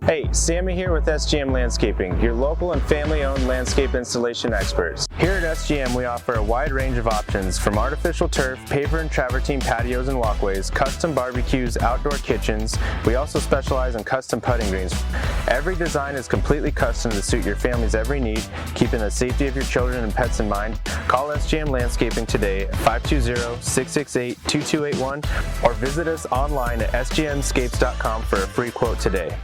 Hey, Sammy here with SGM Landscaping, your local and family-owned landscape installation experts. Here at SGM, we offer a wide range of options from artificial turf, paver and travertine patios and walkways, custom barbecues, outdoor kitchens. We also specialize in custom putting greens. Every design is completely custom to suit your family's every need, keeping the safety of your children and pets in mind. Call SGM Landscaping today at 520-668-2281 or visit us online at sgmscapes.com for a free quote today.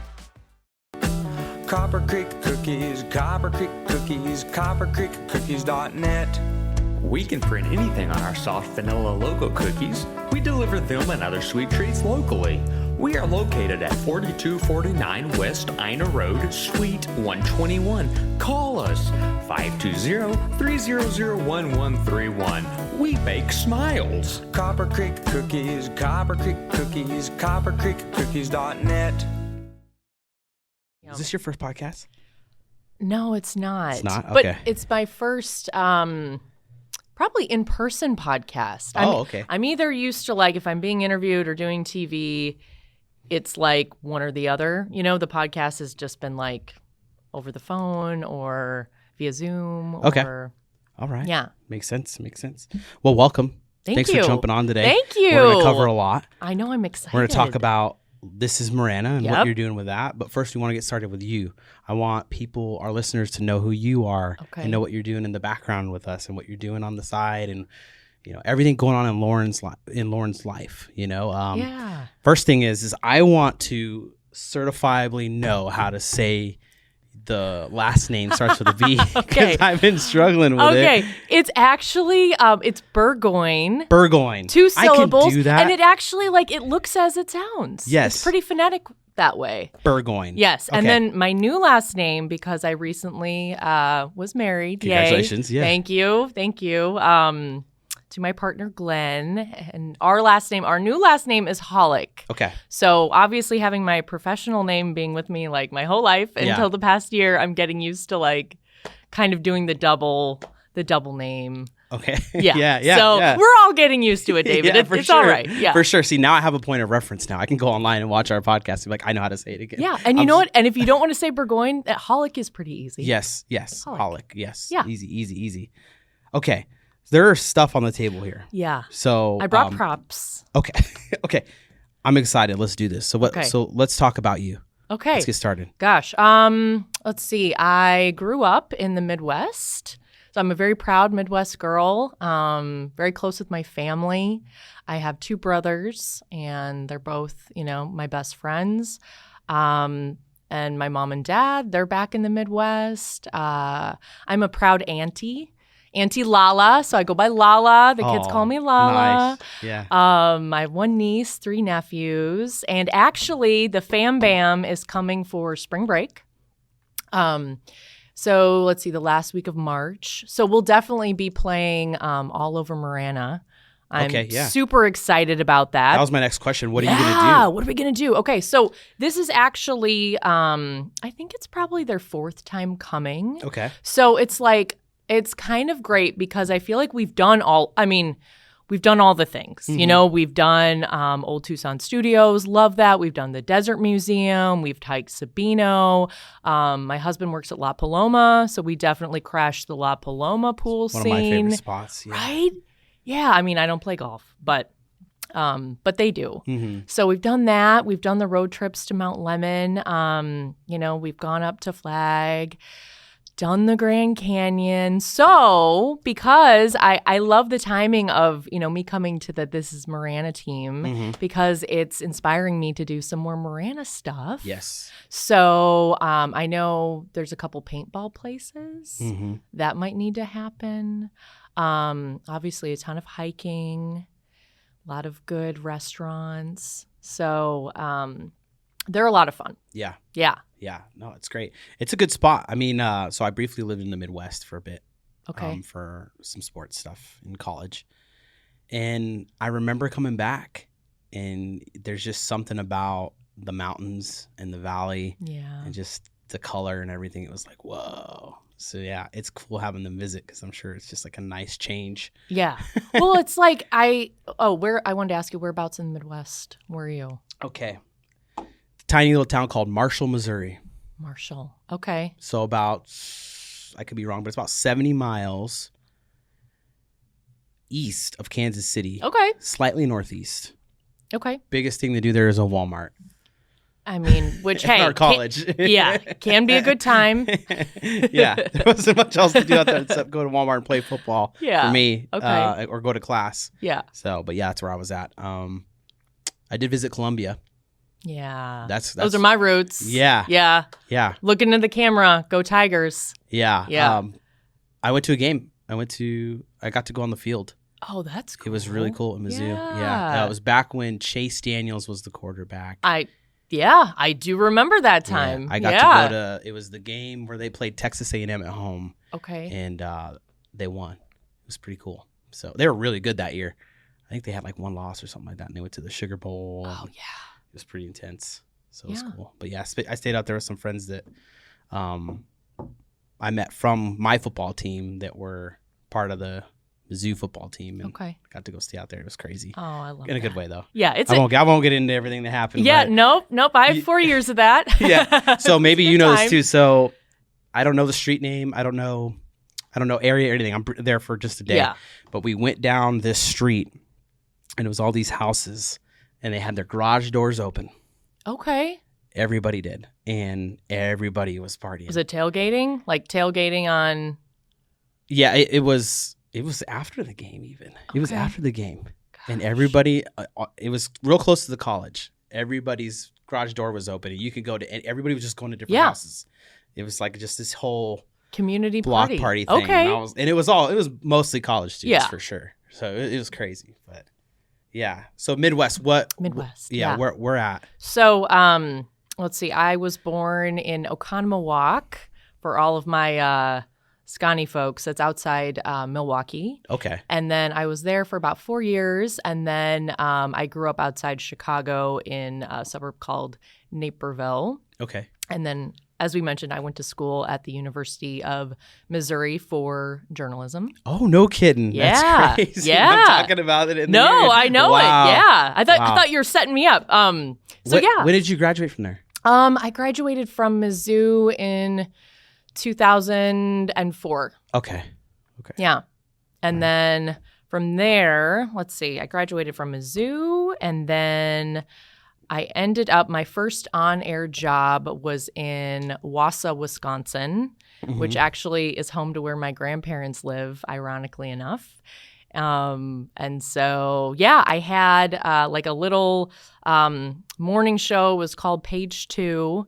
Copper Creek Cookies, Copper Creek Cookies, coppercreekcookies.net. We can print anything on our soft vanilla logo cookies. We deliver them and other sweet treats locally. We are located at 4249 West Ina Road, Suite 121. Call us 520-300-1131. We bake smiles. Copper Creek Cookies, Copper Creek Cookies, coppercreekcookies.net. Is this your first podcast? No, it's not. It's not? Okay. But it's my first probably in-person podcast. Okay. I'm either used to, like, if I'm being interviewed or doing TV, it's like one or the other. You know, the podcast has just been like over the phone or via Zoom. Okay. Or, all right. Yeah. Makes sense. Well, welcome. Thanks for jumping on today. Thank you. We're going to cover a lot. I know, I'm excited. We're going to talk about This is Marana and Yep. what you're doing with that. But first, we want to get started with you. I want our listeners to know who you are and know what you're doing in the background with us and what you're doing on the side and, you know, everything going on in Lauren's life, you know. Yeah. First thing is I want to certifiably know how to say the last name starts with a V because Okay. I've been struggling with it. Okay. It's actually, it's Burgoyne. Burgoyne. 2 syllables. I can do that. And it actually, like, it looks as it sounds. Yes. It's pretty phonetic that way. Burgoyne. Yes. And Okay. then my new last name, because I recently was married. Congratulations. Yay. Yeah. Thank you. To my partner, Glenn. And our new last name is Hollick. Okay. So obviously having my professional name being with me like my whole life until the past year, I'm getting used to like kind of doing the double name. Okay. Yeah. yeah. So yeah. we're all getting used to it, David. Yeah, It's all right. Yeah. For sure. See, now I have a point of reference now. I can go online and watch our podcast and be like, I know how to say it again. Yeah. And you know what? And if you don't want to say Burgoyne, Hollick is pretty easy. Yes. Hollick. Hollick. Yes. Yeah. Easy. Okay. There's stuff on the table here. Yeah. So I brought props. Okay. Okay. I'm excited. Let's do this. So let's talk about you. Okay. Let's get started. Gosh. Let's see. I grew up in the Midwest. So I'm a very proud Midwest girl. Very close with my family. I have 2 brothers, and they're both, you know, my best friends. And my mom and dad, they're back in the Midwest. I'm a proud auntie. Auntie Lala, so I go by Lala. The kids call me Lala. Nice. Yeah. I have 1 niece, 3 nephews, and actually the Fam Bam is coming for spring break. So let's see, the last week of March. So we'll definitely be playing all over Marana. I'm super excited about that. That was my next question. What are you going to do? What are we going to do? Okay, so this is actually, I think it's probably their 4th time coming. Okay. So it's like, it's kind of great because I feel like we've done all the things. Mm-hmm. You know, we've done Old Tucson Studios, love that. We've done the Desert Museum. We've hiked Sabino. My husband works at La Paloma, so we definitely crashed the La Paloma pool scene. One of my favorite spots. Yeah. Right? Yeah, I mean, I don't play golf, but they do. Mm-hmm. So we've done that. We've done the road trips to Mount Lemmon. You know, we've gone up to Flag, done the Grand Canyon. So because I love the timing of, you know, me coming to the This is Marana team because it's inspiring me to do some more Marana stuff. Yes. So I know there's a couple paintball places that might need to happen. Obviously a ton of hiking, a lot of good restaurants. So they're a lot of fun. Yeah. Yeah. Yeah. No, it's great. It's a good spot. I mean, so I briefly lived in the Midwest for a bit. Okay. For some sports stuff in college. And I remember coming back and there's just something about the mountains and the valley and just the color and everything. It was like, whoa. So yeah, it's cool having them visit because I'm sure it's just like a nice change. Yeah. Well, it's like I wanted to ask you, whereabouts in the Midwest were you? Okay. tiny little town called Marshall, Missouri. Marshall. Okay. So about, I could be wrong, but it's about 70 miles east of Kansas City. Okay. Slightly northeast. Okay. Biggest thing to do there is a Walmart. I mean, which, hey. Our college. Can be a good time. Yeah. There wasn't much else to do out there except go to Walmart and play football for me. Okay. Or go to class. Yeah. So, but yeah, that's where I was at. I did visit Columbia. Yeah. That's Those are my roots. Yeah. Yeah. Yeah. Look into the camera. Go Tigers. Yeah. Yeah. I went to a game. I got to go on the field. Oh, that's cool. It was really cool at Mizzou. Yeah. It was back when Chase Daniels was the quarterback. I do remember that time. Yeah. I got to go to, it was the game where they played Texas A&M at home. Okay. And they won. It was pretty cool. So they were really good that year. I think they had like one loss or something like that, and they went to the Sugar Bowl. Oh, yeah. It was pretty intense. So it was cool. But yeah, I stayed out there with some friends that I met from my football team that were part of the Mizzou football team. And got to go stay out there. It was crazy. Oh, I love it. In a good way, though. Yeah. I won't get into everything that happened. Yeah. But Nope. I have 4 years of that. Yeah. So maybe you know this too. So I don't know the street name. I don't know area or anything. I'm there for just a day. Yeah. But we went down this street, and it was all these houses, and they had their garage doors open. Okay. Everybody did, and everybody was partying. Was it tailgating? Like tailgating on? Yeah, it was after the game even. Okay. It was after the game. Gosh. And everybody, it was real close to the college. Everybody's garage door was open, and you could go to, and everybody was just going to different houses. It was like just this whole community block party thing. Okay. And it was mostly college students for sure. So it was crazy, but yeah. So Midwest. Yeah. Where we're at. So let's see. I was born in Oconomowoc. For all of my Scotty folks, that's outside Milwaukee. Okay. And then I was there for about 4 years, and then I grew up outside Chicago in a suburb called Naperville. Okay. And then, as we mentioned, I went to school at the University of Missouri for journalism. Oh, no kidding. Yeah. That's crazy. Yeah. I'm talking about it in the I know it. Yeah. I thought you were setting me up. When did you graduate from there? I graduated from Mizzou in 2004. Okay. Yeah. And then from there, let's see, I graduated from Mizzou, and then I ended up, my first on-air job was in Wausau, Wisconsin, which actually is home to where my grandparents live, ironically enough. And so, I had like a little morning show. It was called Page 2.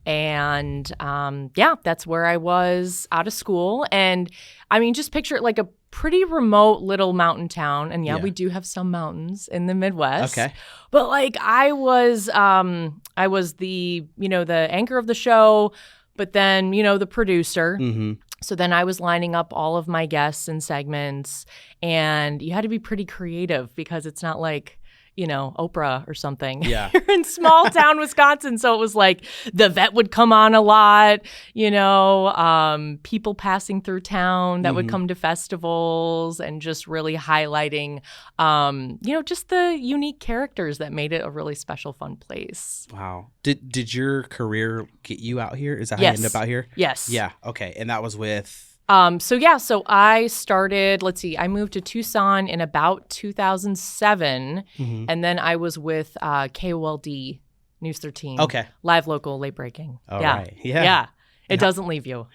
And that's where I was out of school. And I mean, just picture it like a pretty remote little mountain town. And we do have some mountains in the Midwest. Okay. But like I was the, the anchor of the show, but then, the producer. So then I was lining up all of my guests and segments, and you had to be pretty creative because it's not like, Oprah or something. Yeah. You're in small town Wisconsin. So it was like the vet would come on a lot, people passing through town that would come to festivals, and just really highlighting, just the unique characters that made it a really special, fun place. Wow. Did your career get you out here? Is that how you ended up out here? Yes. Yeah. Okay. And that was with? So I started, I moved to Tucson in about 2007, and then I was with KOLD News 13. Okay. Live, local, late breaking. All right. Yeah. Yeah. It doesn't leave you.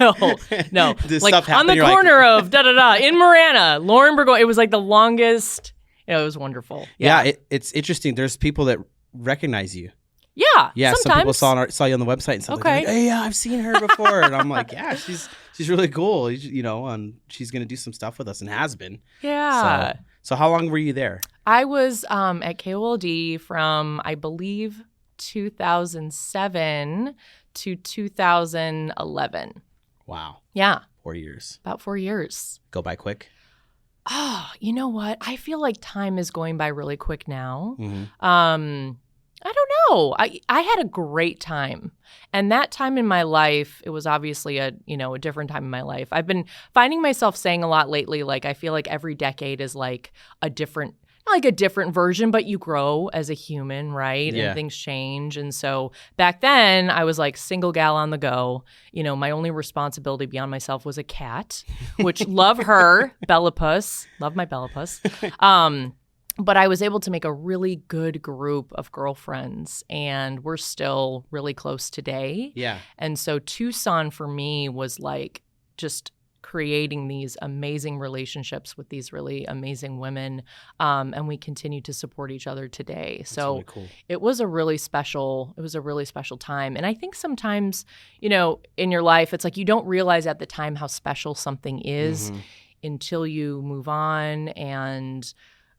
No. Like on the you're corner of da-da-da in Marana, Lauren Burgoyne. It was like the longest. It was wonderful. Yeah. It's interesting. There's people that recognize you. Yeah. Yeah. Sometimes. Some people saw you on the website and stuff. Okay. Like, hey, yeah, I've seen her before. And I'm like, yeah, she's really cool. And she's going to do some stuff with us, and has been. Yeah. So how long were you there? I was at KOLD from, I believe, 2007 to 2011. Wow. Yeah. 4 years. About 4 years. Go by quick? Oh, you know what? I feel like time is going by really quick now. I don't know. I had a great time. And that time in my life, it was obviously a different time in my life. I've been finding myself saying a lot lately, like I feel like every decade is like a different like a different version, but you grow as a human, right? Yeah. And things change. And so back then I was like single gal on the go. My only responsibility beyond myself was a cat, which love her, Bella Puss. Love my Bella Puss. But I was able to make a really good group of girlfriends, and we're still really close today. Yeah. And so Tucson for me was like just creating these amazing relationships with these really amazing women, and we continue to support each other today. That's so really cool. it was a really special time. And I think sometimes, in your life, it's like you don't realize at the time how special something is until you move on and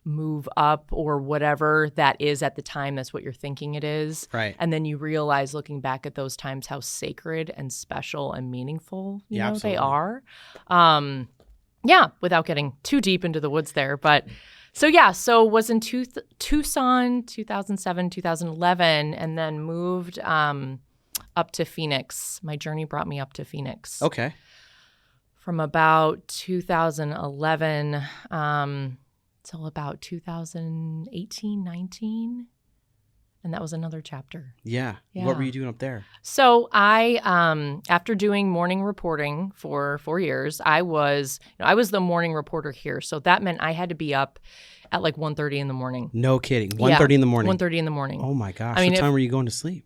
move up or whatever that is at the time. That's what you're thinking it is. Right. And then you realize looking back at those times how sacred and special and meaningful they are. Without getting too deep into the woods there. But so was in Tucson 2007, 2011, and then moved up to Phoenix. My journey brought me up to Phoenix. Okay. From about 2011 till about 2018, 19. And that was another chapter. Yeah. What were you doing up there? So I, after doing morning reporting for 4 years, I was the morning reporter here. So that meant I had to be up at like 1:30 in the morning. No kidding. 1:30 in the morning? 1:30 in the morning. Oh my gosh. What time were you going to sleep?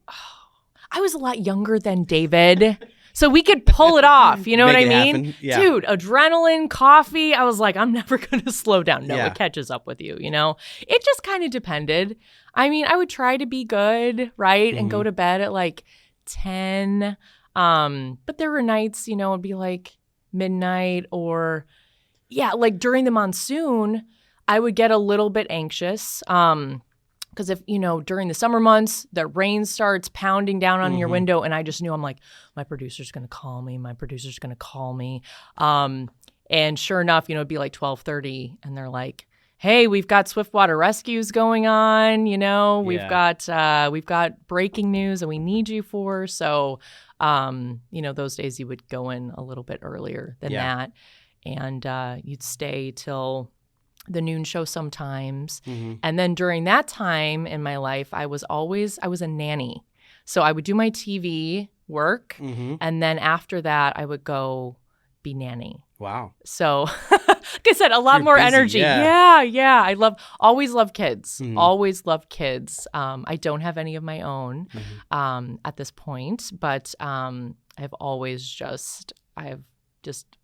I was a lot younger than David. So we could pull it off. You know what I mean? Yeah. Dude, adrenaline, coffee. I was like, I'm never going to slow down. No, it catches up with you, It just kind of depended. I mean, I would try to be good, right? And go to bed at like 10. But there were nights, it'd be like midnight or, like during the monsoon, I would get a little bit anxious. Because if, during the summer months, the rain starts pounding down on your window, and I just knew, I'm like, my producer's going to call me. And sure enough, it'd be like 12:30, and they're like, hey, we've got swiftwater rescues going on, we've got breaking news that we need you for. So, those days you would go in a little bit earlier than that, and you'd stay till the noon show sometimes. And then during that time in my life, I was a nanny. So I would do my TV work, and then after that, I would go be nanny. Wow. So, like I said, a lot more busy, energy. Yeah. I always love kids. Always loved kids. I don't have any of my own at this point, but I've just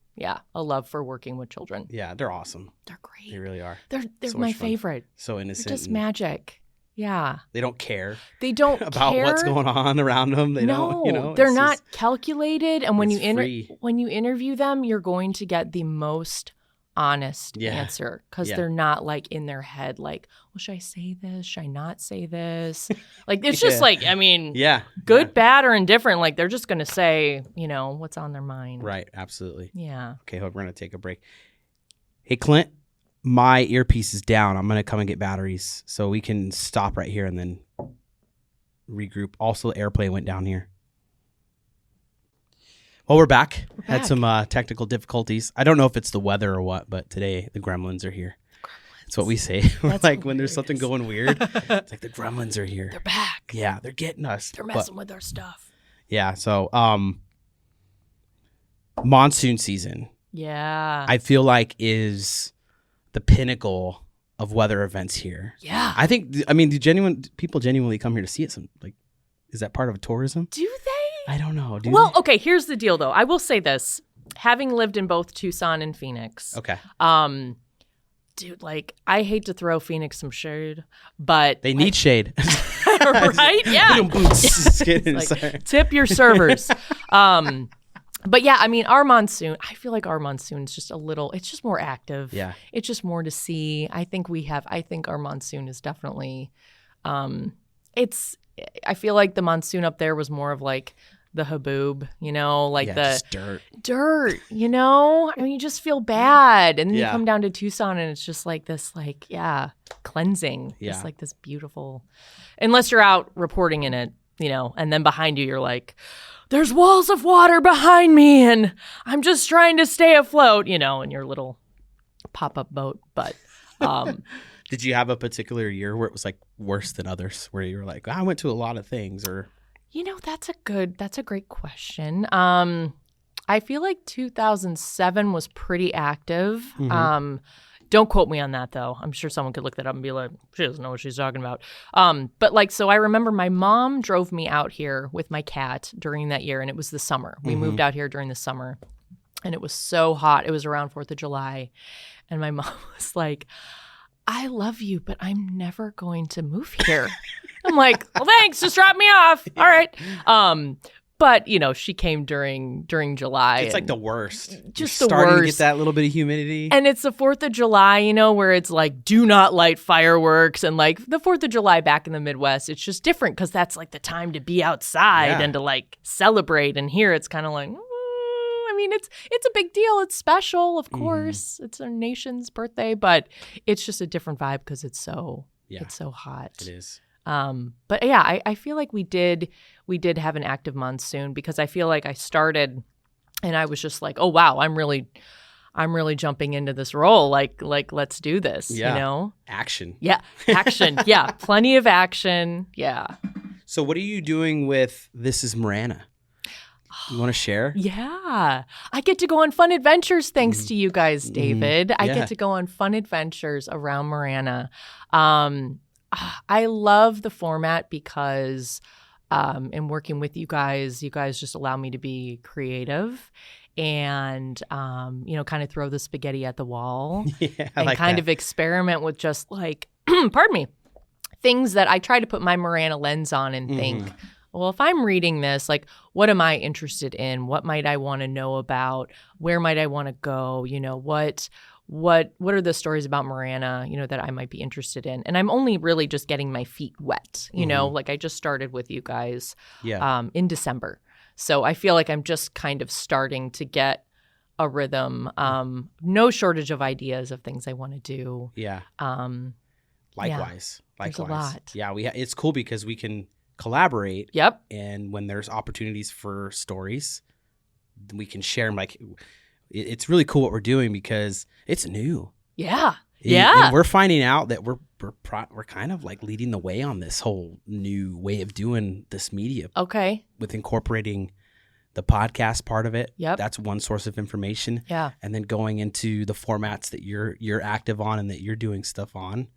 a love for working with children. Yeah, they're awesome. They're great. They really are. They're so my favorite. So innocent. They're just magic. Yeah. They don't care. They don't about care. what's going on around them. They don't, they're not calculated. And when you when you interview them, you're going to get the most honest answer, because they're not like in their head like, well, should I say this? Should I not say this? Like, it's just like, I mean, good, bad, or indifferent. Like, they're just going to say, what's on their mind. Right. Absolutely. Yeah. Okay. We're going to take a break. Hey, Clint, my earpiece is down. I'm going to come and get batteries so we can stop right here and then regroup. Also, AirPlay went down here. Well, we're back. Had some technical difficulties. I don't know if it's the weather or what, but today the gremlins are here. That's what we say. Like hilarious. When there's something going weird, it's like the gremlins are here. They're back. Yeah, they're getting us. They're messing with our stuff. Yeah, so monsoon season. Yeah. I feel like is the pinnacle of weather events here. Yeah. Do people genuinely come here to see it? Is that part of tourism? Do they? I don't know. Okay, here's the deal, though. I will say this. Having lived in both Tucson and Phoenix. Okay. Dude, I hate to throw Phoenix some shade, but... They need shade. Right? Yeah. Tip your servers. But yeah, our monsoon, I feel like our monsoon's just it's just more active. Yeah. It's just more to see. I think our monsoon is definitely, I feel like the monsoon up there was more of the haboob, just dirt, you just feel bad. And then you come down to Tucson and it's just this cleansing. Yeah. Just this beautiful, unless you're out reporting in it, and then behind you, you're like, there's walls of water behind me and I'm just trying to stay afloat, in your little pop-up boat. But Did you have a particular year where it was like worse than others, where you were like, I went to a lot of things, or? That's a great question. I feel like 2007 was pretty active. Mm-hmm. Don't quote me on that, though. I'm sure someone could look that up and be like, she doesn't know what she's talking about. So I remember my mom drove me out here with my cat during that year, and it was the summer. We moved out here during the summer, and it was so hot. It was around 4th of July, and my mom was like, I love you, but I'm never going to move here. I'm like, well, thanks. Just drop me off. All right. But, she came during July. It's like the worst. Just You're the starting worst. to get that little bit of humidity. And it's the 4th of July, where it's like, do not light fireworks. And like the 4th of July back in the Midwest, it's just different because that's like the time to be outside and to like celebrate. And here it's kind of like, it's a big deal. It's special, of course. It's our nation's birthday, but it's just a different vibe because it's so hot. It is. But yeah, I feel like we did have an active monsoon because I feel like I started and I was just like, oh wow, I'm really jumping into this role. Like let's do this. Yeah. Action. Yeah. Action. Yeah. Plenty of action. Yeah. So what are you doing with This Is Marana? You want to share? Yeah. I get to go on fun adventures thanks to you guys, David. I get to go on fun adventures around Marana. I love the format because in working with you guys just allow me to be creative and, kind of throw the spaghetti at the wall and like kind of experiment with just like, pardon me, things that I try to put my Marana lens on and think, well, if I'm reading this, like, what am I interested in? What might I want to know about? Where might I want to go? What are the stories about Marana, that I might be interested in? And I'm only really just getting my feet wet, like I just started with you guys in December. So I feel like I'm just kind of starting to get a rhythm. No shortage of ideas of things I want to do. Yeah. Likewise. There's a lot. Yeah, it's cool because we can collaborate. Yep. And when there's opportunities for stories, we can share them. Like, it's really cool what we're doing because it's new. Yeah. And we're finding out that we're kind of like leading the way on this whole new way of doing this media. Okay. With incorporating the podcast part of it. Yep. That's one source of information. Yeah. And then going into the formats that you're active on and that you're doing stuff on,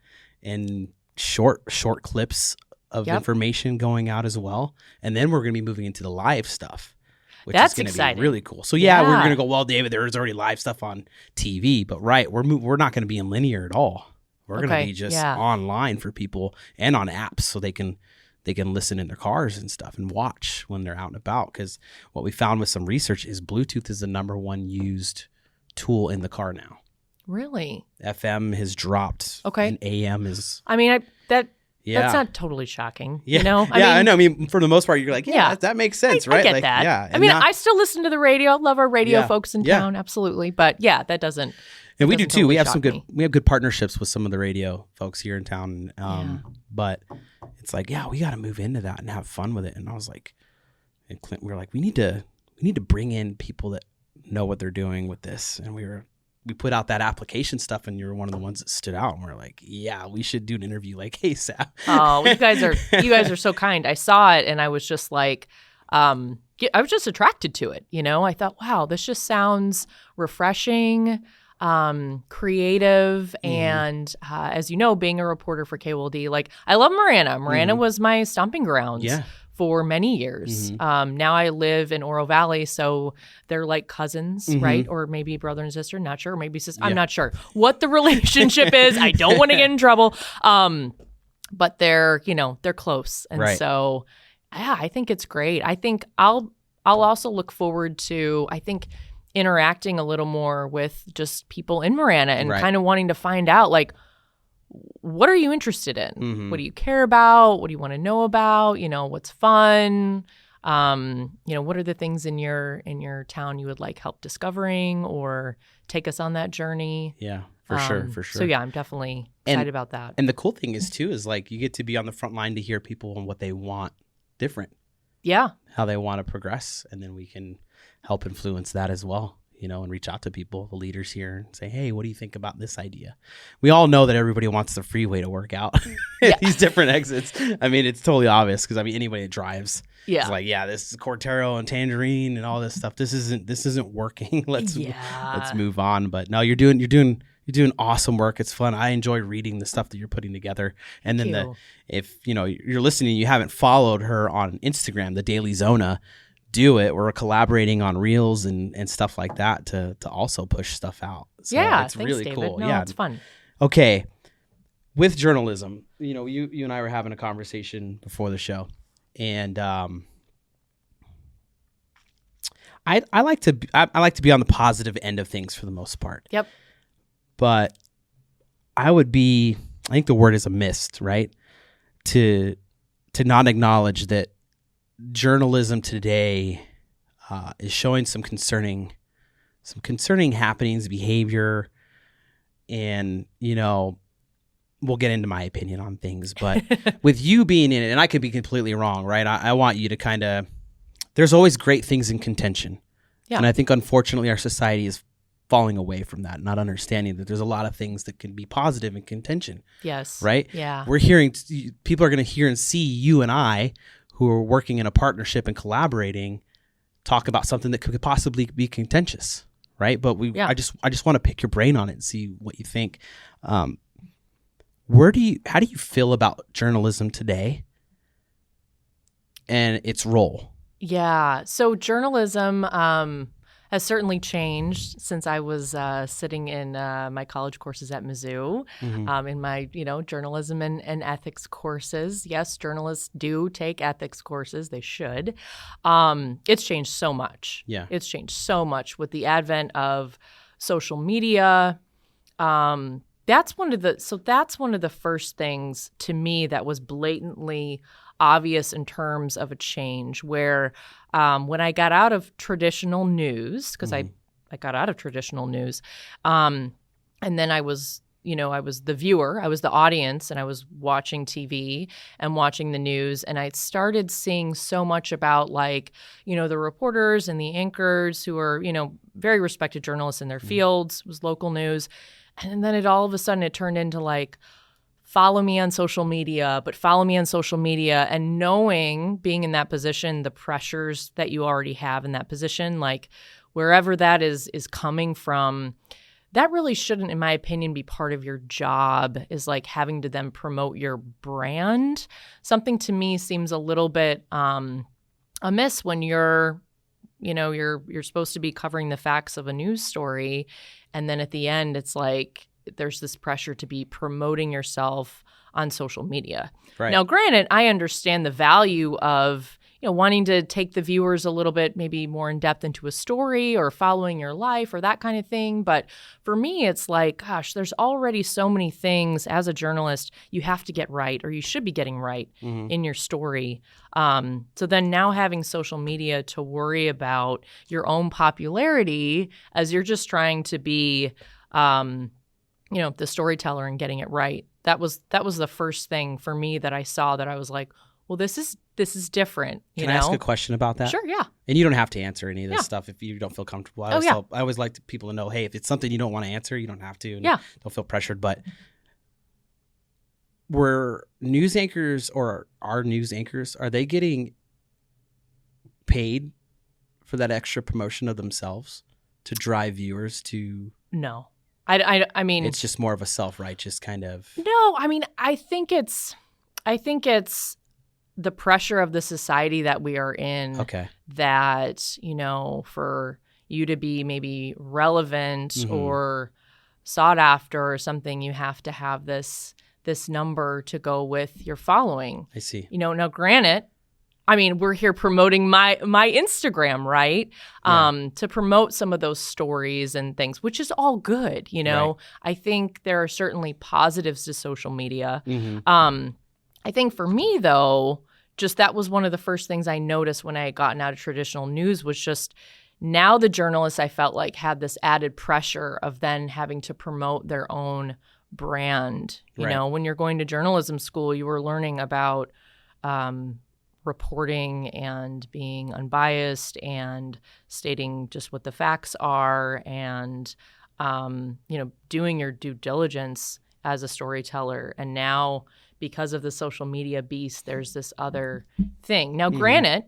and short clips of information going out as well. And then we're going to be moving into the live stuff, which That's is going to exciting. be really cool. So we're going to go, well, David, there's already live stuff on TV, but we're not going to be in linear at all. We're going to be just online for people and on apps so they can listen in their cars and stuff and watch when they're out and about. Because what we found with some research is Bluetooth is the number one used tool in the car now. Really? FM has dropped. Okay. And AM is. I mean, that's not totally shocking. Yeah. I know. I mean, for the most part, you're like, that makes sense, right? I get that. Yeah. I mean, I still listen to the radio. I love our radio folks in town. Absolutely. But that doesn't. And we do too. Totally we have we have good partnerships with some of the radio folks here in town. But it's like, we got to move into that and have fun with it. And I was like, and Clint, we were like, we need to bring in people that know what they're doing with this. And we put out that application stuff, and you were one of the ones that stood out. And we're like, we should do an interview like ASAP. Oh, you guys are so kind. I saw it, and I was just like, I was just attracted to it. I thought, wow, this just sounds refreshing, creative, and as you know, being a reporter for KWLD, like I love Marana. Marana was my stomping grounds. Yeah. For many years. Now I live in Oro Valley, so they're like cousins, right? Or maybe brother and sister, not sure. Maybe sister, I'm not sure what the relationship is. I don't want to get in trouble. But they're close. And so, I think it's great. I think I'll also look forward to, interacting a little more with just people in Marana and kind of wanting to find out, like, what are you interested in? What do you care about? What do you want to know about? What's fun? What are the things in your town you would like help discovering or take us on that journey? Yeah, for sure. So I'm definitely excited about that. And the cool thing is like you get to be on the front line to hear people and what they want different. Yeah. How they want to progress, and then we can help influence that as well. and reach out to people, the leaders here, and say, hey, what do you think about this idea? We all know that everybody wants the freeway to work out at these different exits. I mean, it's totally obvious because anybody that drives is like, this is Cortero and Tangerine and all this stuff. This isn't working. Let's move on. But no, you're doing awesome work. It's fun. I enjoy reading the stuff that you're putting together. And then if you're listening, you haven't followed her on Instagram, the Daily Zona, do it. We're collaborating on reels and stuff like that to also push stuff out. So it's really David. cool. No, it's fun. Okay. With journalism, you and I were having a conversation before the show, and I like to be on the positive end of things for the most part. Yep. But I think the word is a mist, right? To not acknowledge that journalism today is showing some concerning happenings, behavior, and we'll get into my opinion on things. But with you being in it, and I could be completely wrong, right? I want you to there's always great things in contention. Yeah. And I think unfortunately our society is falling away from that, not understanding that there's a lot of things that can be positive in contention. Yes. Right? Yeah. People are going to hear and see you and I, who are working in a partnership and collaborating, talk about something that could possibly be contentious, right? But I just want to pick your brain on it and see what you think. How do you feel about journalism today and its role? Yeah. So journalism has certainly changed since I was sitting in my college courses at Mizzou, in my journalism and ethics courses. Yes, journalists do take ethics courses; they should. It's changed so much. Yeah, it's changed so much with the advent of social media. That's one of the first things to me that was blatantly obvious in terms of a change where when I got out of traditional news, because I got out of traditional news, and then I was the viewer, I was the audience, and I was watching TV and watching the news, and I started seeing so much about the reporters and the anchors who are, very respected journalists in their fields. It was local news. And then all of a sudden it turned into follow me on social media, but follow me on social media, and being in that position, the pressures that you already have in that position, wherever that is coming from, that really shouldn't, in my opinion, be part of your job, is having to then promote your brand. Something to me seems a little bit amiss when you're supposed to be covering the facts of a news story, and then at the end it's there's this pressure to be promoting yourself on social media. Right. Now, granted, I understand the value of wanting to take the viewers a little bit maybe more in depth into a story or following your life or that kind of thing. But for me, it's gosh, there's already so many things as a journalist you have to get right, or you should be getting right in your story. So then now having social media to worry about your own popularity as you're just trying to be the storyteller and getting it right. That was the first thing for me that I saw that I was like, well, this is different. Can I ask a question about that? Sure, yeah. And you don't have to answer any of this stuff if you don't feel comfortable. I always like people to know, hey, if it's something you don't want to answer, you don't have to. And don't feel pressured. But were news anchors, or are news anchors, are they getting paid for that extra promotion of themselves to drive viewers to? No. I mean, it's just more of a self-righteous kind of. No, I mean, I think it's the pressure of the society that we are in. Okay. That, for you to be maybe relevant or sought after or something, you have to have this number to go with your following. I see. Now granted, I mean, we're here promoting my Instagram, right? Yeah. To promote some of those stories and things, which is all good, Right. I think there are certainly positives to social media. I think for me, though, just that was one of the first things I noticed when I had gotten out of traditional news, was just now the journalists, I felt had this added pressure of then having to promote their own brand. You know, when you're going to journalism school, you were learning about reporting and being unbiased and stating just what the facts are and, doing your due diligence as a storyteller. And now, because of the social media beast, there's this other thing. Now, granted,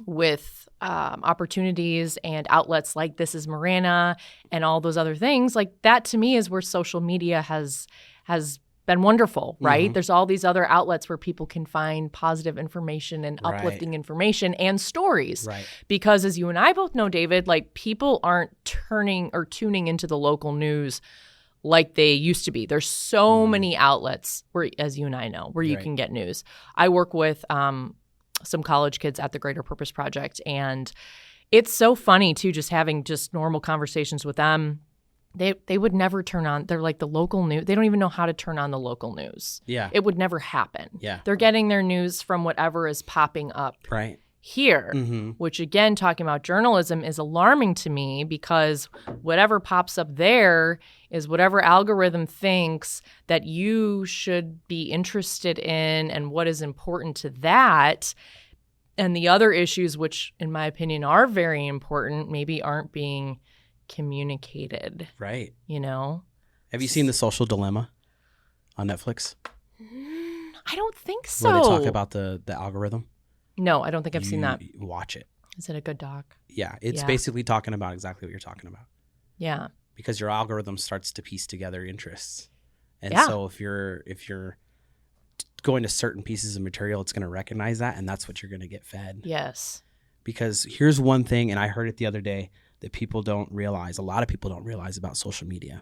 with opportunities and outlets like This Is Marana and all those other things, like that to me is where social media has been wonderful, right? There's all these other outlets where people can find positive information and uplifting information and stories. Right. Because as you and I both know, David, like people aren't turning or tuning into the local news like they used to be. There's so many outlets where, as you and I know, where you can get news. I work with some college kids at the Greater Purpose Project, and it's so funny too, just having just normal conversations with them. They would never turn on. They're like the local news. They don't even know how to turn on the local news. Yeah. It would never happen. Yeah. They're getting their news from whatever is popping up here, which again, talking about journalism is alarming to me because whatever pops up there is whatever algorithm thinks that you should be interested in and what is important to that. And the other issues, which in my opinion are very important, maybe aren't being communicated. Right. Have you seen The Social Dilemma on Netflix? I don't think so. Where they talk about the algorithm? No, I don't think I've seen that. Watch it. Is it a good doc? Yeah. It's basically talking about exactly what you're talking about. Yeah. Because your algorithm starts to piece together interests. And so if you're going to certain pieces of material, it's going to recognize that, and that's what you're going to get fed. Yes. Because here's one thing, and I heard it the other day, that people don't realize, a lot of people don't realize about social media.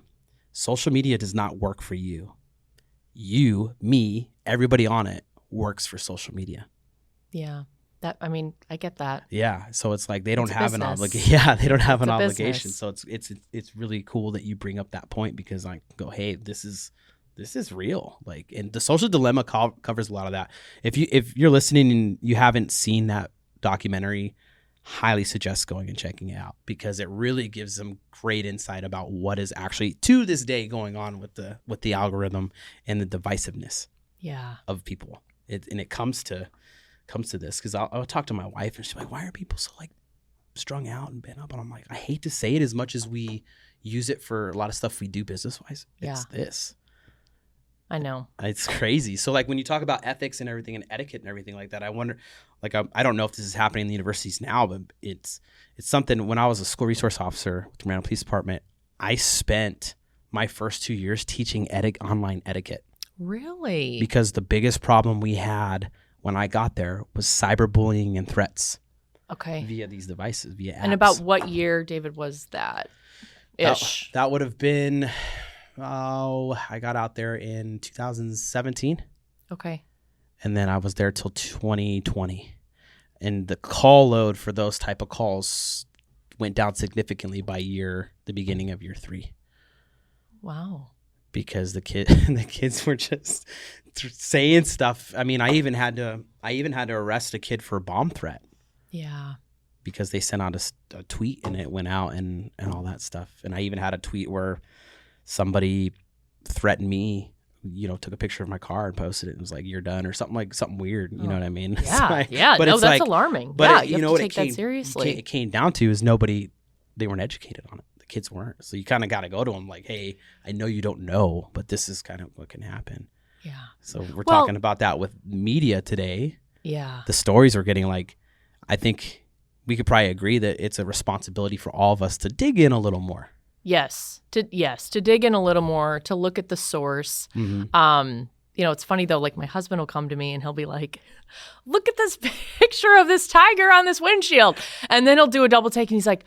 Social media does not work for you. You, me, everybody on it works for social media. Yeah. I get that. Yeah. So it's like they don't have an obligation. Yeah, they don't have an obligation. Business. So it's really cool that you bring up that point because I go, hey, this is real. Like, and The Social Dilemma covers a lot of that. If you're listening and you haven't seen that documentary, highly suggest going and checking it out because it really gives them great insight about what is actually to this day going on with the algorithm and the divisiveness of people. It comes to this because I'll talk to my wife and she's like, why are people so like strung out and bent up? And I'm like, I hate to say it, as much as we use it for a lot of stuff we do business wise, it's this. I know. It's crazy. So like when you talk about ethics and everything and etiquette and everything like that, I wonder, like I don't know if this is happening in the universities now, but it's something. When I was a school resource officer with the Marana Police Department, I spent my first 2 years teaching online etiquette. Really? Because the biggest problem we had when I got there was cyberbullying and threats. Okay. Via these devices, via apps. And about what year, David, was that? Ish. That would have been, I got out there in 2017. Okay. And then I was there till 2020. And the call load for those type of calls went down significantly by the beginning of year 3. Wow. Because the kids were just saying stuff. I mean, I even had to arrest a kid for a bomb threat. Yeah. Because they sent out a tweet and it went out and all that stuff. And I even had a tweet where somebody threatened me, took a picture of my car and posted it and was like, "You're done," or something weird. You know what I mean? Yeah. But no, it's that's alarming. But you have to take that seriously. It came down to is they weren't educated on it. The kids weren't. So you kind of got to go to them like, "Hey, I know you don't know, but this is kind of what can happen." Yeah. So we're talking about that with media today. Yeah. The stories are getting like, I think we could probably agree that it's a responsibility for all of us to dig in a little more. Yes, to dig in a little more, to look at the source. Mm-hmm. It's funny though, like my husband will come to me and he'll be like, "Look at this picture of this tiger on this windshield." And then he'll do a double take and he's like,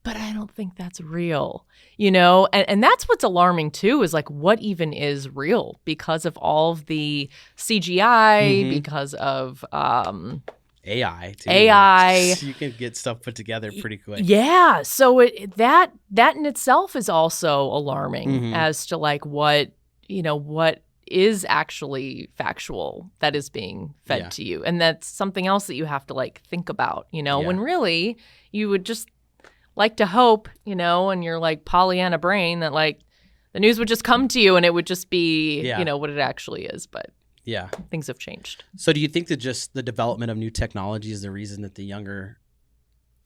"But I don't think that's real." And that's what's alarming too, is like what even is real because of all of the CGI, because of AI too. You can get stuff put together pretty quick. Yeah. So that in itself is also alarming as to like what is actually factual that is being fed to you. And that's something else that you have to like think about, when really you would just like to hope, and you're like Pollyanna brain that like the news would just come to you and it would just be, what it actually is. But Yeah. Things have changed. So do you think that just the development of new technology is the reason that the younger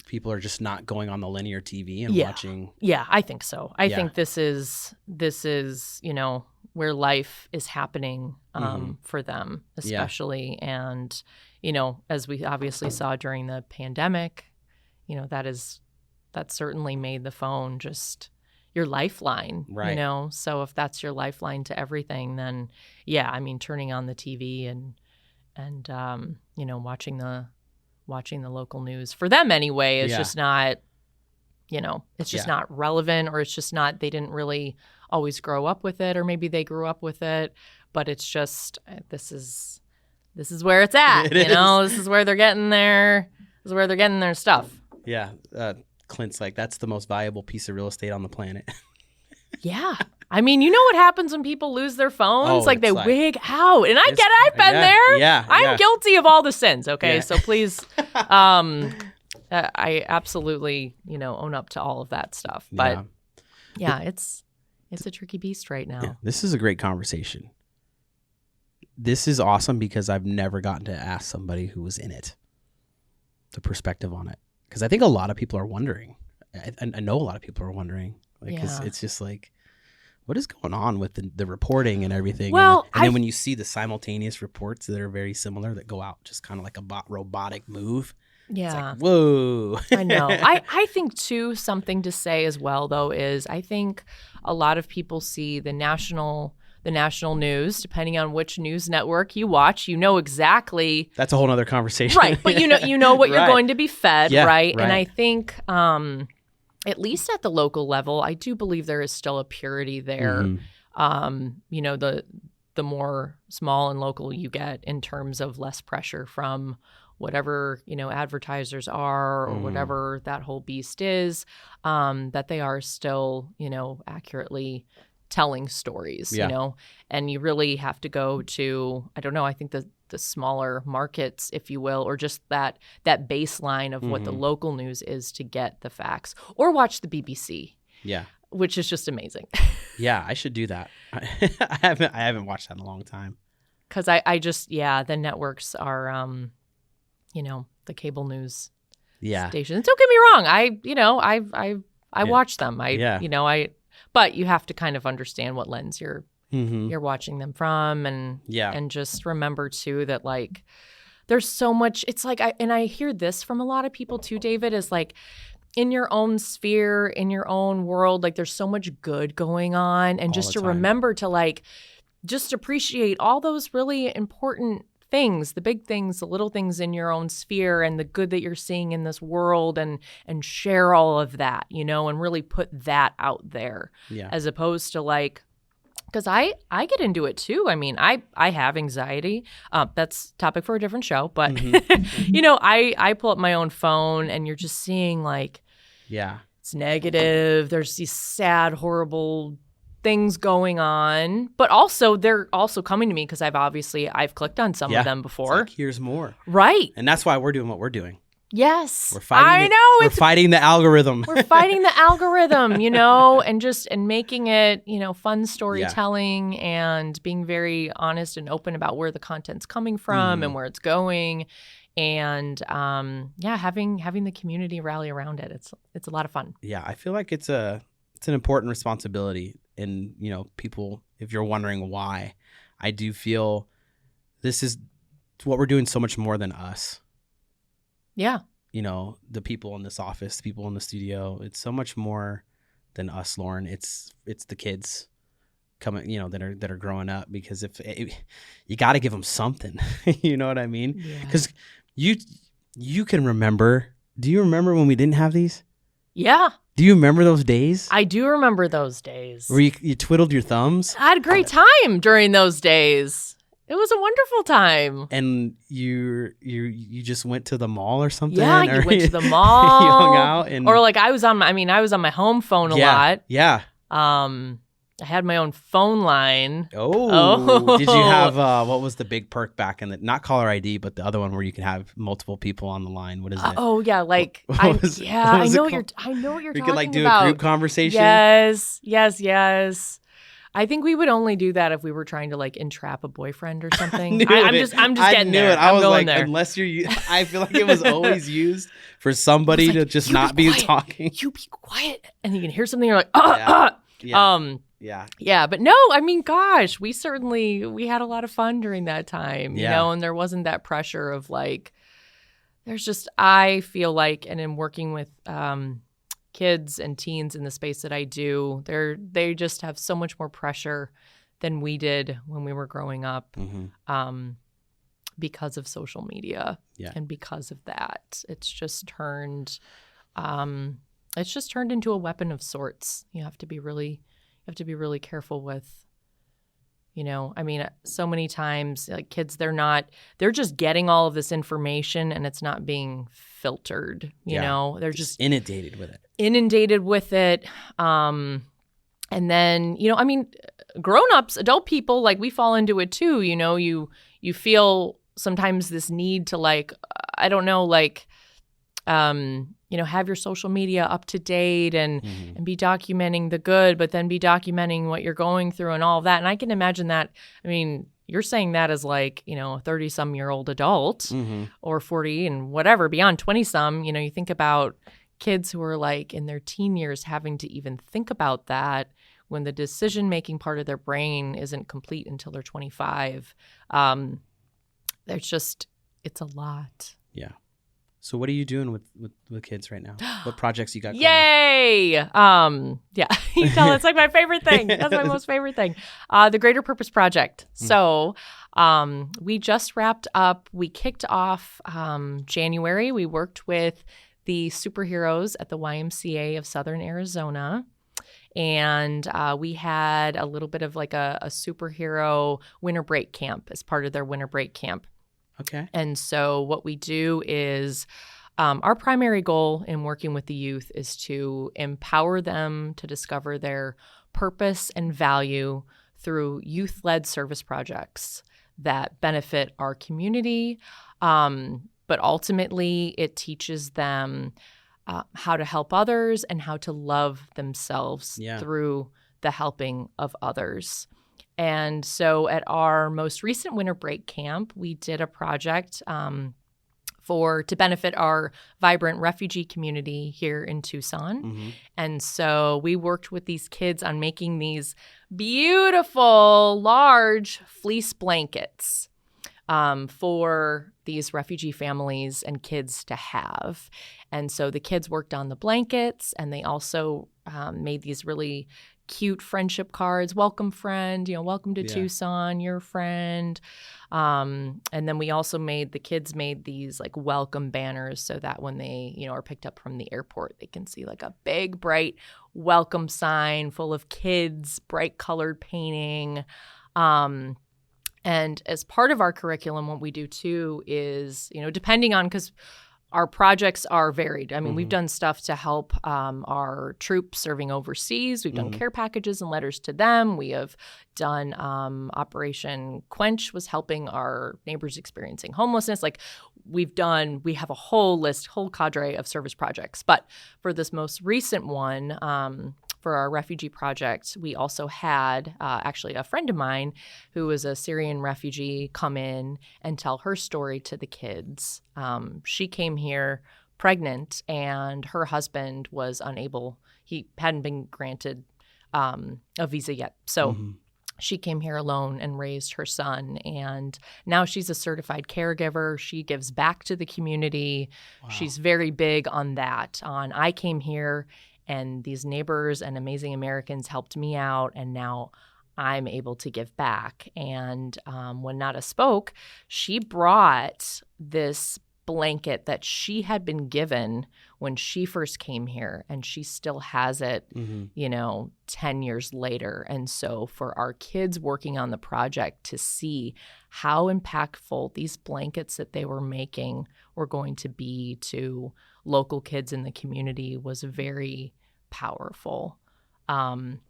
people are just not going on the linear TV and watching? Yeah, I think so. I think this is, where life is happening for them, especially. And, as we obviously saw during the pandemic, that certainly made the phone just your lifeline, right. So if that's your lifeline to everything, then turning on the TV and watching the local news for them anyway is just not, it's just not relevant, or it's just not, they didn't really always grow up with it, or maybe they grew up with it, but it's just, this is where it's at, this is where they're getting their stuff. Yeah. Clint's like, that's the most valuable piece of real estate on the planet. Yeah. I mean, you know what happens when people lose their phones? Oh, they wig out. And I've been there. Yeah. I'm guilty of all the sins. Okay. Yeah. So please, I absolutely, own up to all of that stuff. But it's a tricky beast right now. Yeah. This is a great conversation. This is awesome because I've never gotten to ask somebody who was in it the perspective on it. Because I think a lot of people are wondering. I know a lot of people are wondering. It's just like, what is going on with the reporting and everything? Well, and then when you see the simultaneous reports that are very similar that go out just kind of like a robotic move. Yeah. It's like, whoa. I know. I think, too, something to say as well, though, is I think a lot of people see the national news, depending on which news network you watch, exactly. That's a whole other conversation. Right. But you know what you're going to be fed, right? Right. And I think at least at the local level, I do believe there is still a purity there. The more small and local you get in terms of less pressure from whatever, advertisers are or whatever that whole beast is, that they are still, accurately telling stories, and you really have to go to, I don't know, I think the smaller markets, if you will, or just that baseline of what the local news is to get the facts, or watch the BBC. Yeah. Which is just amazing. Yeah, I should do that. I haven't watched that in a long time. Because I just, the networks are, the cable news stations. Don't get me wrong. I watch them. But you have to kind of understand what lens you're watching them from, and just remember too that there's so much. It's and I hear this from a lot of people too, David, is in your own sphere, in your own world, there's so much good going on, and just to remember to just appreciate all those really important things, the big things, the little things in your own sphere, and the good that you're seeing in this world, and share all of that, and really put that out there, as opposed to because I get into it too. I mean, I have anxiety. That's topic for a different show, but I pull up my own phone, and you're just seeing it's negative. There's these sad, horrible things going on, but also they're also coming to me because I've clicked on some of them before. Here's more. Right. And that's why we're doing what we're doing. Yes. We're fighting we're fighting the algorithm. We're fighting the algorithm, and making it, fun storytelling, and being very honest and open about where the content's coming from and where it's going. And having the community rally around it. It's a lot of fun. Yeah, I feel like it's an important responsibility. And, people, if you're wondering why, I do feel this is what we're doing so much more than us. Yeah. The people in this office, the people in the studio, it's so much more than us, Lauren. It's the kids coming, that are growing up, because you got to give them something, you know what I mean? Because you can remember, do you remember when we didn't have these? Yeah. Do you remember those days? I do remember those days. Where you twiddled your thumbs? I had a great time during those days. It was a wonderful time. And you just went to the mall or something? Yeah, you went to the mall. You hung out, or I was on my home phone a lot. Yeah. I had my own phone line. Oh. Did you have what was the big perk back in the, not caller ID, but the other one where you can have multiple people on the line? What is it? Oh yeah, I know what you're talking about. We could do a group conversation. Yes. I think we would only do that if we were trying to like entrap a boyfriend or something. I I'm just getting there. I was going like, there. unless you're, I feel like it was always used for somebody like, to just not be talking. You be quiet, and you can hear something. You're like, Yeah. But no, I mean, gosh, we had a lot of fun during that time, you know, and there wasn't that pressure of like, there's just, I feel like, and in working with kids and teens in the space that I do, they just have so much more pressure than we did when we were growing up, because of social media, and because of that, it's just turned into a weapon of sorts. You have to be really careful with. You know, I mean, so many times, like kids, they're just getting all of this information and it's not being filtered, you know, they're just inundated with it. And then, you know, I mean, grown-ups, adult people, like we fall into it too, you know, you feel sometimes this need to like, I don't know, like, you know, have your social media up to date and be documenting the good, but then be documenting what you're going through and all of that. And I can imagine that. I mean, you're saying that as like, you know, a 30-some-year-old adult or 40 and whatever, beyond 20-some, you know, you think about kids who are like in their teen years having to even think about that when the decision-making part of their brain isn't complete until they're 25. It's a lot. Yeah. So what are you doing with kids right now? What projects you got going? Yay! Yeah, you tell it's like my favorite thing. That's my most favorite thing. The Greater Purpose Project. So we just wrapped up. We kicked off January. We worked with the superheroes at the YMCA of Southern Arizona. And we had a little bit of like a superhero winter break camp as part of their winter break camp. Okay. And so what we do is our primary goal in working with the youth is to empower them to discover their purpose and value through youth-led service projects that benefit our community. But ultimately, it teaches them how to help others and how to love themselves through the helping of others. And so at our most recent winter break camp, we did a project to benefit our vibrant refugee community here in Tucson. And so we worked with these kids on making these beautiful, large fleece blankets for these refugee families and kids to have. And so the kids worked on the blankets, and they also made these really cute friendship cards. Welcome, friend. You know, welcome to Tucson, your friend. And then we also the kids made these like welcome banners so that when they, you know, are picked up from the airport, they can see like a big, bright welcome sign full of kids, bright colored painting. And as part of our curriculum, what we do too is, you know, depending on, because our projects are varied. I mean, we've done stuff to help our troops serving overseas. We've done care packages and letters to them. We have done Operation Quench was helping our neighbors experiencing homelessness. Like we have a whole cadre of service projects. But for this most recent one, for our refugee project, we also had actually a friend of mine who was a Syrian refugee come in and tell her story to the kids. She came here pregnant, and her husband was unable. He hadn't been granted a visa yet. So she came here alone and raised her son, and now she's a certified caregiver. She gives back to the community. Wow. She's very big on that. I came here, and these neighbors and amazing Americans helped me out, and now I'm able to give back. And when Nada spoke, she brought this blanket that she had been given when she first came here, and she still has it, 10 years later. And so for our kids working on the project to see how impactful these blankets that they were making were going to be to local kids in the community was very powerful. And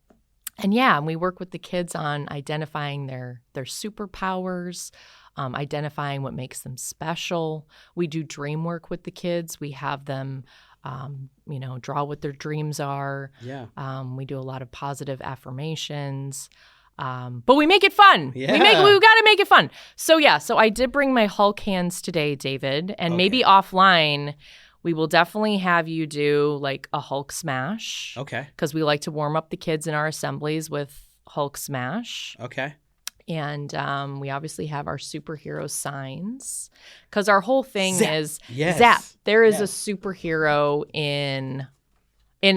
we work with the kids on identifying their superpowers, identifying what makes them special. We do dream work with the kids. We have them draw what their dreams are. Yeah. We do a lot of positive affirmations. But we make it fun. Yeah. We got to make it fun. So I did bring my Hulk hands today, David, and maybe offline we will definitely have you do like a Hulk smash. Okay. Because we like to warm up the kids in our assemblies with Hulk smash. Okay. And we obviously have our superhero signs because our whole thing is Zap. There is a superhero in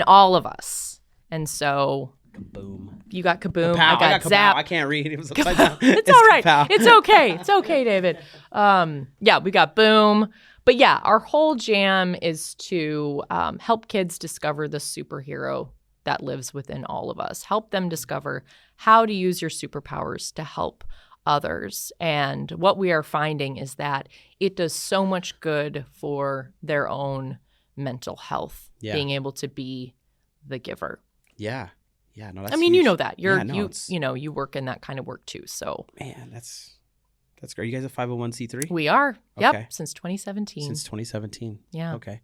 all of us. And so Kaboom. you got Kaboom. Kapow. I got Zap. I can't read. It was upside down. It's all right. Kapow. It's okay. It's okay, David. We got Boom. But our whole jam is to help kids discover the superhero that lives within all of us. Help them discover how to use your superpowers to help others. And what we are finding is that it does so much good for their own mental health, being able to be the giver. Yeah. Yeah. No, that's I mean, huge. you know that. You work in that kind of work too. So man, that's great. You guys a 501c3? We are. Okay. Yep. Since 2017. Since 2017. Yeah. Okay.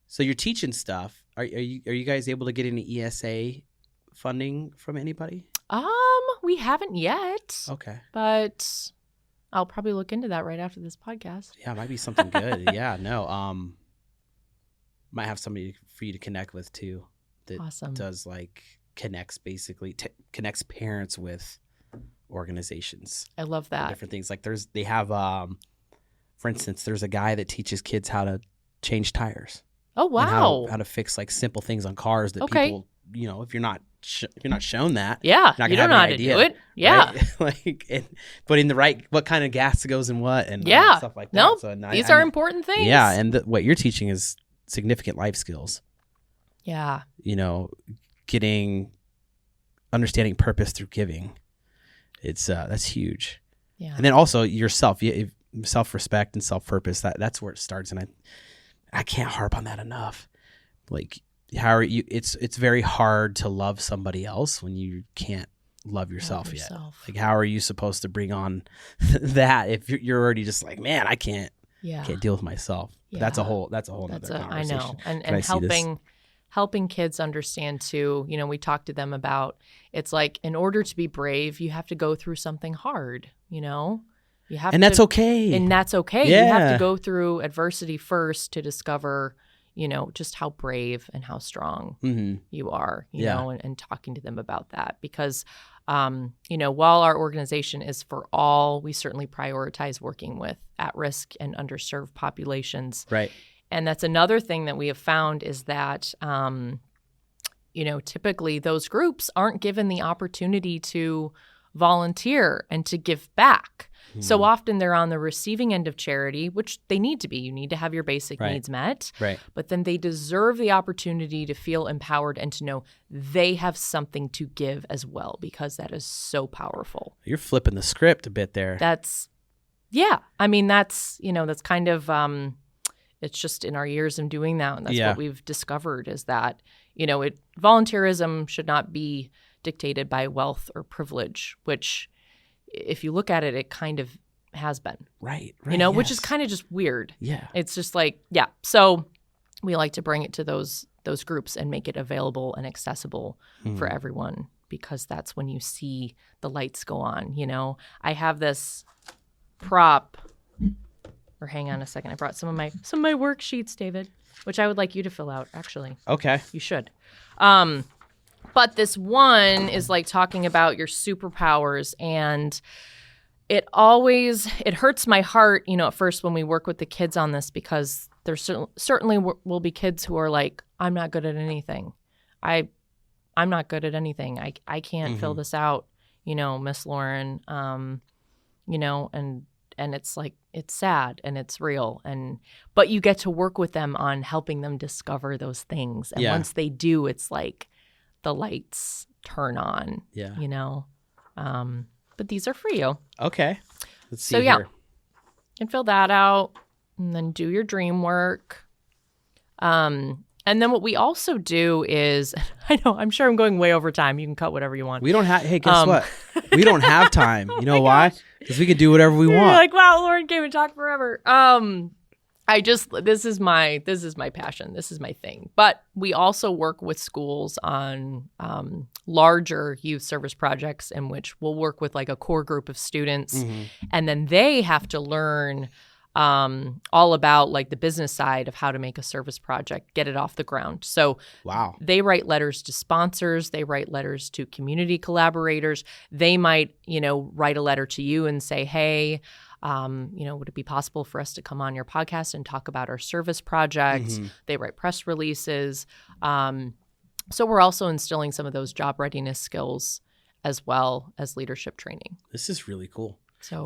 So you're teaching stuff. Are you guys able to get any ESA funding from anybody? We haven't yet. Okay. But I'll probably look into that right after this podcast. Yeah, it might be something good. Yeah, no. Might have somebody for you to connect with too. That awesome. Does like connects parents with organizations. I love that. Different things like they have for instance, there's a guy that teaches kids how to change tires. Oh wow! How to fix like simple things on cars that people, if you're not shown that, you don't know how to do it. Yeah, right? But in the right, what kind of gas goes in what, and stuff like that. No, so these are important things. Yeah, and what you're teaching is significant life skills. Yeah, understanding purpose through giving. It's that's huge. Yeah, and then also yourself, self-respect and self-purpose. That's where it starts, and I can't harp on that enough. Like, how are you? It's very hard to love somebody else when you can't love yourself yet. Like, how are you supposed to bring on that if you're already just like, man, I can't deal with myself. Yeah. That's a whole other conversation. I know, and helping kids understand too. We talk to them about it's like in order to be brave, you have to go through something hard. That's okay. And that's okay. Yeah. You have to go through adversity first to discover, just how brave and how strong you are, you know, and talking to them about that. Because, while our organization is for all, we certainly prioritize working with at-risk and underserved populations. Right. And that's another thing that we have found is that, typically those groups aren't given the opportunity to volunteer and to give back. So often they're on the receiving end of charity, which they need to be. You need to have your basic needs met. Right. But then they deserve the opportunity to feel empowered and to know they have something to give as well, because that is so powerful. You're flipping the script a bit there. That's kind of, it's just in our years of doing that. And that's what we've discovered is that, volunteerism should not be dictated by wealth or privilege, which if you look at it, it kind of has been. Right. Which is kind of just weird. Yeah. It's just like, So we like to bring it to those groups and make it available and accessible for everyone, because that's when you see the lights go on. I have this prop, or hang on a second. I brought some of my worksheets, David, which I would like you to fill out, actually. Okay. You should. But this one is like talking about your superpowers, and it hurts my heart, at first when we work with the kids on this, because there certainly will be kids who are like, I'm not good at anything. I'm not good at anything. I can't fill this out, Miss Lauren, and it's like, it's sad and it's real. But you get to work with them on helping them discover those things. And once they do, it's like, the lights turn on, but these are for you. Okay. Let's see here. You can fill that out and then do your dream work. And then what we also do is, I know, I'm sure I'm going way over time. You can cut whatever you want. We don't have, hey, guess what? We don't have time. You know why? Because we can do whatever we want. You're like, wow, Lauren came and talked forever. this is my passion. This is my thing. But we also work with schools on larger youth service projects in which we'll work with like a core group of students, and then they have to learn all about like the business side of how to make a service project, get it off the ground. So they write letters to sponsors, they write letters to community collaborators. They might, write a letter to you and say, hey, would it be possible for us to come on your podcast and talk about our service projects? They write press releases. So we're also instilling some of those job readiness skills as well as leadership training. This is really cool. So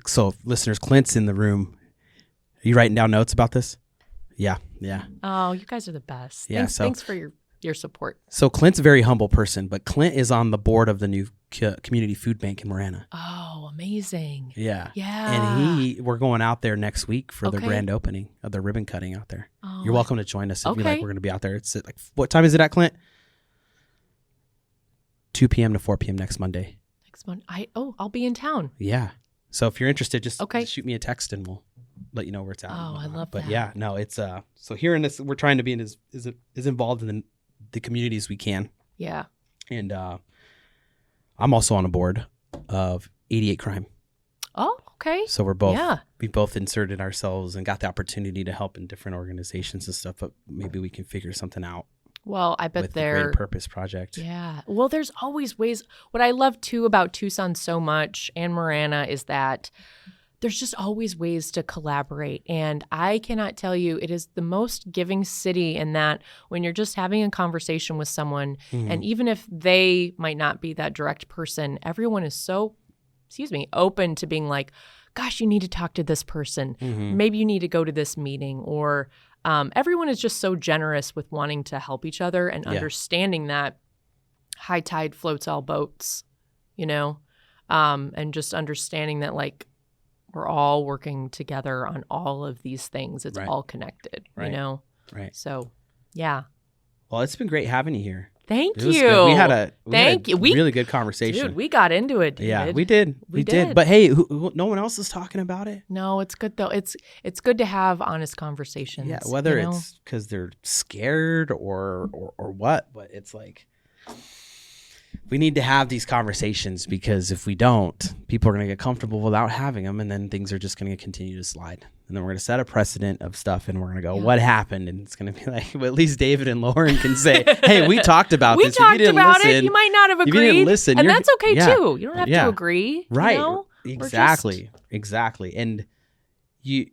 so listeners, Clint's in the room. Are you writing down notes about this? Yeah. Oh, you guys are the best. Yeah. Thanks for your support. So Clint's a very humble person, but Clint is on the board of the new community food bank in Marana. Oh, amazing. Yeah. Yeah. And we're going out there next week for the grand opening of the ribbon cutting out there. Oh, You're welcome to join us if you like. We're going to be out there. It's at what time is it at, Clint? 2 p.m. to 4 p.m. next Monday. I'll be in town. Yeah. So if you're interested, just shoot me a text and we'll let you know where it's at. Oh, I love that. But yeah, no, it's so here in this, we're trying to be as involved in the community as we can. Yeah. And I'm also on a board of 88 Crime. Oh, okay. So we both inserted ourselves and got the opportunity to help in different organizations and stuff, but maybe we can figure something out. Well, I bet with the Greater Purpose Project. Yeah. Well, there's always ways. What I love too about Tucson so much and Marana is that there's just always ways to collaborate. And I cannot tell you, it is the most giving city in that when you're just having a conversation with someone, and even if they might not be that direct person, everyone is so, open to being like, gosh, you need to talk to this person. Maybe you need to go to this meeting, or everyone is just so generous with wanting to help each other and understanding that high tide floats all boats, and just understanding that like we're all working together on all of these things. It's all connected, Right. So, yeah. Well, it's been great having you here. Thank you. Good. We had a really good conversation. Dude, we got into it, David. Yeah, we did. We did. But hey, no one else is talking about it. No, it's good though. It's good to have honest conversations. Yeah, whether it's because they're scared or what, but it's like we need to have these conversations, because if we don't, people are going to get comfortable without having them, and then things are just going to continue to slide. And then we're going to set a precedent of stuff, and we're going to go, what happened? And it's going to be like, well, at least David and Lauren can say, hey, we talked about this. We talked about it. You might not have agreed. You didn't listen. And that's okay too. You don't have to agree. Right. Exactly. And you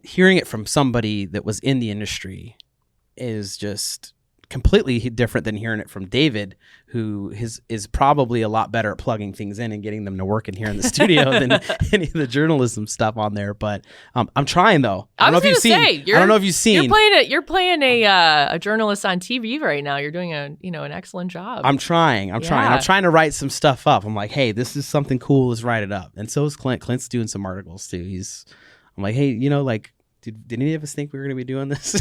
hearing it from somebody that was in the industry is just completely different than hearing it from David, who is probably a lot better at plugging things in and getting them to work in here in the studio than any of the journalism stuff on there. But I'm trying though. I don't know if you've seen. You're playing a journalist on TV right now. You're doing an excellent job. I'm trying. I'm trying to write some stuff up. I'm like, hey, this is something cool. Let's write it up. And so is Clint. Clint's doing some articles too. I'm like, hey, did any of us think we were going to be doing this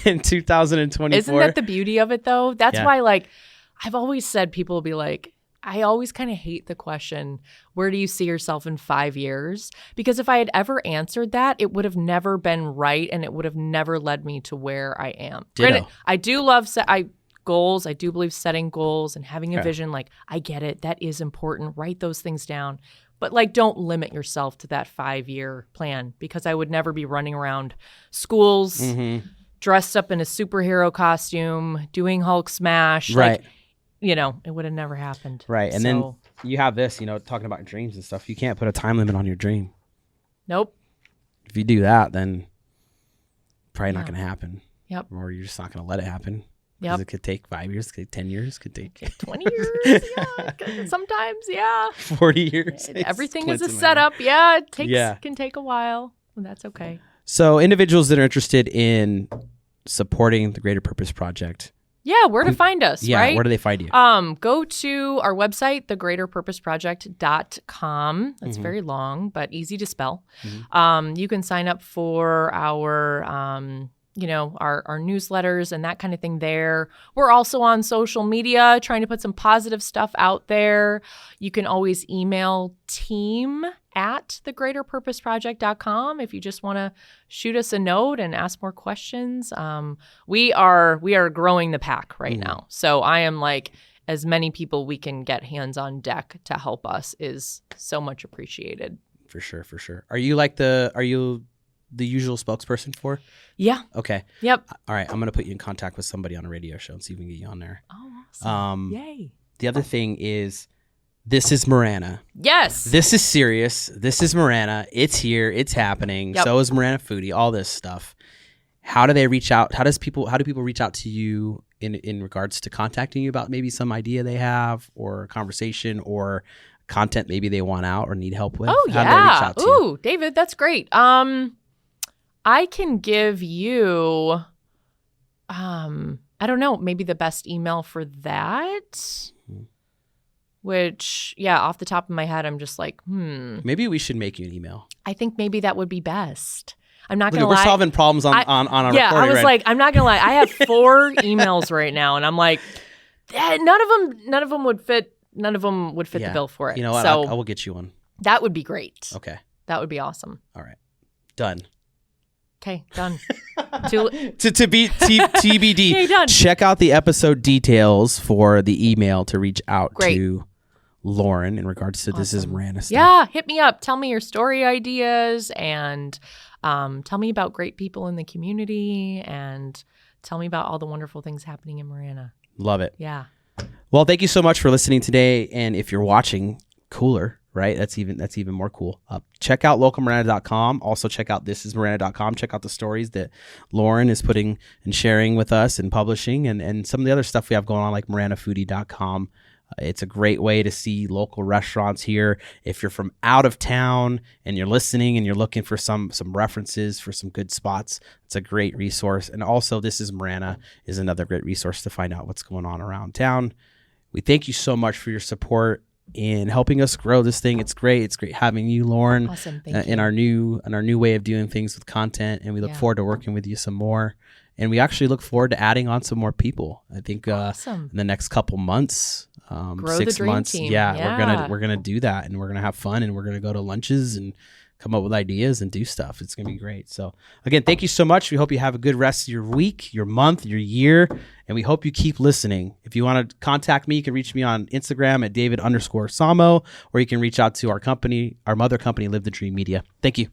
in 2024? Isn't that the beauty of it, though? That's why, I've always said people will be like, I always kind of hate the question, where do you see yourself in 5 years? Because if I had ever answered that, it would have never been right, and it would have never led me to where I am. Granted, I do love goals. I do believe setting goals and having a vision. Like, I get it. That is important. Write those things down. But don't limit yourself to that 5-year plan, because I would never be running around schools dressed up in a superhero costume, doing Hulk smash. Right. It would have never happened. Right. And then you have this, talking about dreams and stuff. You can't put a time limit on your dream. Nope. If you do that, then probably not going to happen. Yep. Or you're just not going to let it happen. Yep. It could take 5 years, could take 10 years, could take 20 years. Yeah. Sometimes, 40 years. Everything is a setup. Yeah. It can take a while. And that's okay. So individuals that are interested in supporting the Greater Purpose Project. Yeah, where to find us, right? Where do they find you? Go to our website, thegreaterpurposeproject.com. It's very long, but easy to spell. You can sign up for our our newsletters and that kind of thing there. We're also on social media trying to put some positive stuff out there. You can always email team at thegreaterpurposeproject.com if you just want to shoot us a note and ask more questions. We are growing the pack right now. So I am like, as many people we can get hands on deck to help us is so much appreciated. For sure. Are you the usual spokesperson for? Yeah. Okay. Yep. All right. I'm going to put you in contact with somebody on a radio show and see if we can get you on there. Oh, awesome. Yay. The other thing is, this is Marana. Yes. This is serious. This is Marana. It's here. It's happening. Yep. So is Marana Foodie, all this stuff. How do they reach out? How do people reach out to you in regards to contacting you about maybe some idea they have or a conversation or content maybe they want out or need help with? Oh, How do they reach out to you? Ooh, David, that's great. I can give you, I don't know, maybe the best email for that. Which, off the top of my head, I'm just like, Maybe we should make you an email. I think maybe that would be best. I'm not going to lie. We're solving problems on a recording. Yeah, I was like, I'm not going to lie. I have 4 emails right now, and I'm like, none of them would fit. None of them would fit the bill for it. You know what? So I will get you one. That would be great. Okay. That would be awesome. All right. Done. Okay, done. to be TBD. Okay, done. Check out the episode details for the email to reach out to Lauren in regards to This is Marana stuff. Yeah, hit me up. Tell me your story ideas and tell me about great people in the community and tell me about all the wonderful things happening in Marana. Love it. Yeah. Well, thank you so much for listening today. And if you're watching, cooler, right? That's even more cool. Check out localmarana.com. Also check out thisismarana.com. Check out the stories that Lauren is putting and sharing with us and publishing and some of the other stuff we have going on like maranafoodie.com. It's a great way to see local restaurants here. If you're from out of town and you're listening and you're looking for some references for some good spots, it's a great resource. And also, This is Marana is another great resource to find out what's going on around town. We thank you so much for your support in helping us grow this thing. It's great. It's great having you, Lauren, awesome. Thank you. in our new way of doing things with content. And we look forward to working with you some more. And we actually look forward to adding on some more people. I think in the next couple months, grow 6 the dream months. Team. We're gonna do that, and we're gonna have fun, and we're gonna go to lunches and come up with ideas and do stuff. It's gonna be great. So again, thank you so much. We hope you have a good rest of your week, your month, your year, and we hope you keep listening. If you want to contact me, you can reach me on Instagram at David_Samo, or you can reach out to our company, our mother company, Live the Dream Media. Thank you.